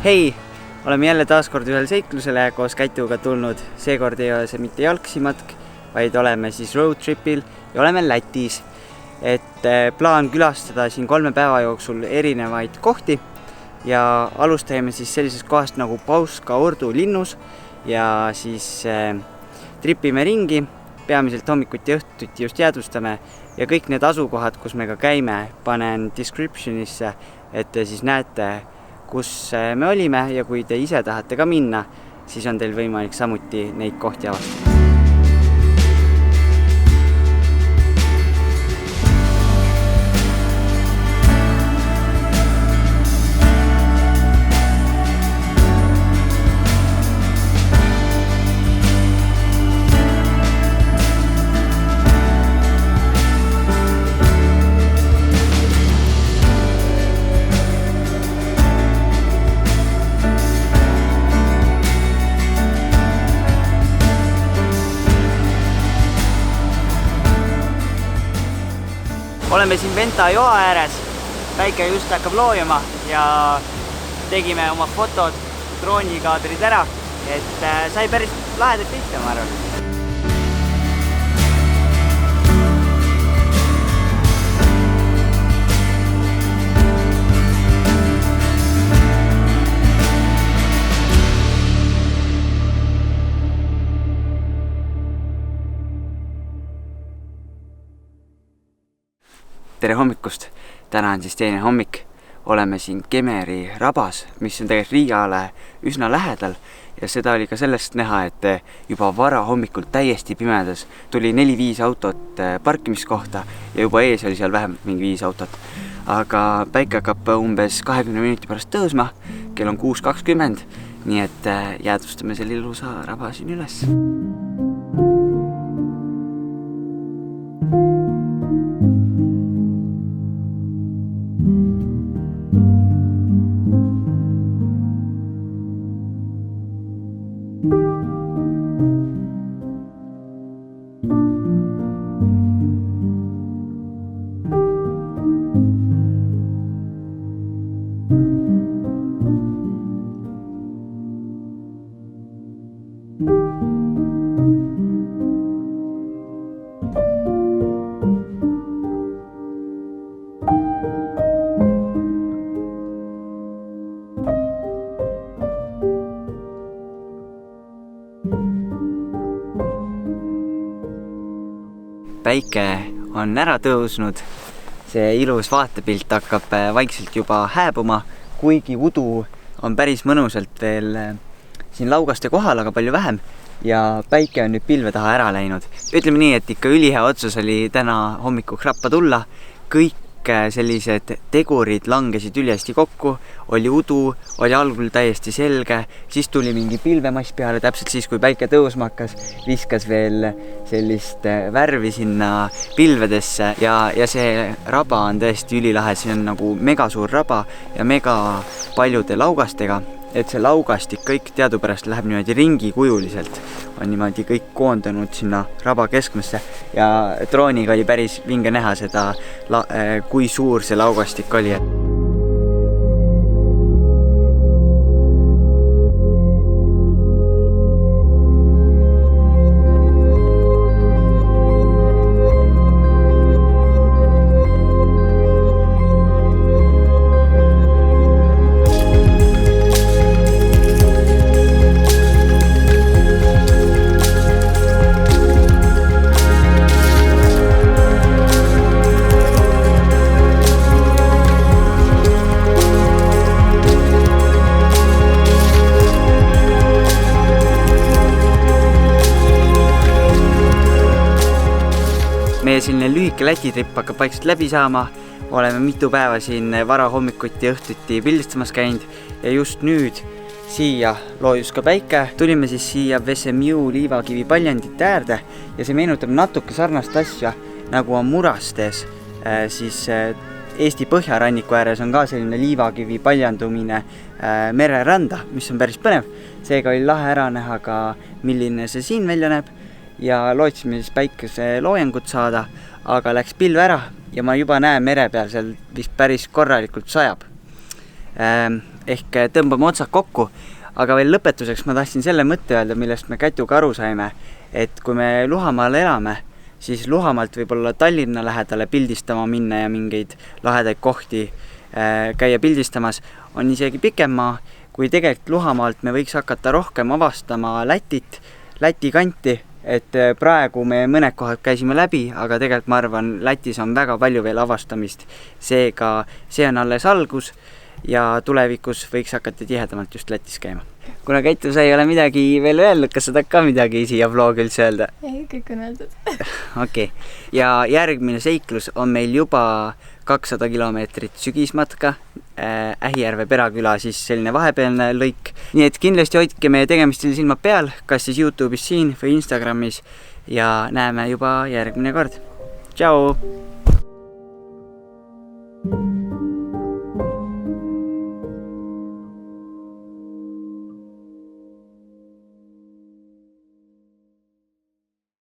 Hei, oleme jälle taaskord ühel seiklusele koos Kätuga tulnud. Seekord ei ole see mitte jalgsimatk, vaid oleme siis road tripil ja oleme Lätis. Et plaan külastada siin 3 päeva jooksul erinevaid kohti ja alustame siis sellisest kohast nagu Pauska-Ordu linnus ja siis tripime ringi, peamiselt hommikuti ja õhtuti just jäädvustame ja kõik need asukohad, kus me ka käime, panen descriptionisse, et te siis näete, kus me olime ja kui te ise tahate ka minna, siis on teil võimalik samuti neid kohti avastada. Oleme siin Venta joa ääres, päike just hakkab loojama ja tegime oma fotod, droonikaadrid ära, et sai päris lahedaid pilte, ma arvan. Tere hommikust! Täna on siis teine hommik. Oleme siin Kemeri rabas, mis on tegelikult Riigale üsna lähedal ja seda oli ka sellest näha, et juba vara hommikul täiesti pimedas tuli 4-5 autot parkimiskohta ja juba ees oli seal vähemalt mingi 5 autot. Aga päike hakkab umbes 20 minuti pärast tõusma, kell on 6:20, nii et jäädvustame selle ilusa raba siin üles. Päike on ära tõusnud, see ilus vaatepilt hakkab vaikselt juba hääbuma, kuigi udu on päris mõnusalt veel siin laugaste kohal, aga palju vähem ja päike on nüüd pilve taha ära läinud. Ütleme nii, et ikka ülihea otsus oli täna hommikuks rappa tulla, kõik sellised tegurid langesid ülihästi kokku, oli udu, oli algul täiesti selge, siis tuli mingi pilvemass peale, täpselt siis, kui päike tõusma hakkas, viskas veel sellist värvi sinna pilvedesse ja see raba on tõesti ülilahe, see on nagu mega suur raba ja mega paljude laugastega, et see laugastik kõik teadupärast läheb niimoodi ringikujuliselt, on niimoodi kõik koondunud sinna raba keskmesse ja drooniga oli päris vinge näha seda, kui suur see laugastik oli. Meie selline lühike Läti tripp hakkab vaikselt läbi saama, oleme mitu päeva siin vara hommikuti ja õhtuti pildistamas käinud ja just nüüd siia loojus ka päike. Tulime siis siia Vesemju liivakivi paljandite äärde ja see meenutab natuke sarnast asja, nagu on Murastes, siis Eesti põhjaranniku ääres on ka selline liivakivi paljandumine mereranda, mis on päris põnev. Seega oli lahe ära näha ka, milline see siin välja näeb. Ja lootsime siis päikese loojangut saada, aga läks pilv ära ja ma juba näen mere peal seal vist päris korralikult sajab. ehk tõmbame otsad kokku, aga veel lõpetuseks ma tahtsin selle mõtte öelda, millest me Kätuga aru saime, et kui me Luhamaal elame, siis Luhamaalt võib-olla Tallinna lähedale pildistama minna ja mingeid lahedaid kohti käia pildistamas on isegi pikem maa, kui tegelikult Luhamaalt me võiks hakata rohkem avastama Läti kanti, et praegu me mõned kohad käisime läbi, aga tegelikult ma arvan, Lätis on väga palju veel avastamist, seega see on alles algus ja tulevikus võiks hakata tihedamalt just Lätis käima. Kuna Kätu, sa ei ole midagi veel öelnud, kas sa tahad ka midagi siia vlogi üldse öelda? Ei, kõik on öeldud. Okei. Ja järgmine seiklus on meil juba 200 kilomeetrit sügismatka, Ähijärve Peraküla, siis selline vahepealne lõik. Nii et kindlasti hoidke meie tegemistel silmad peal, kas siis YouTube'is siin või Instagramis ja näeme juba järgmine kord. Tšau!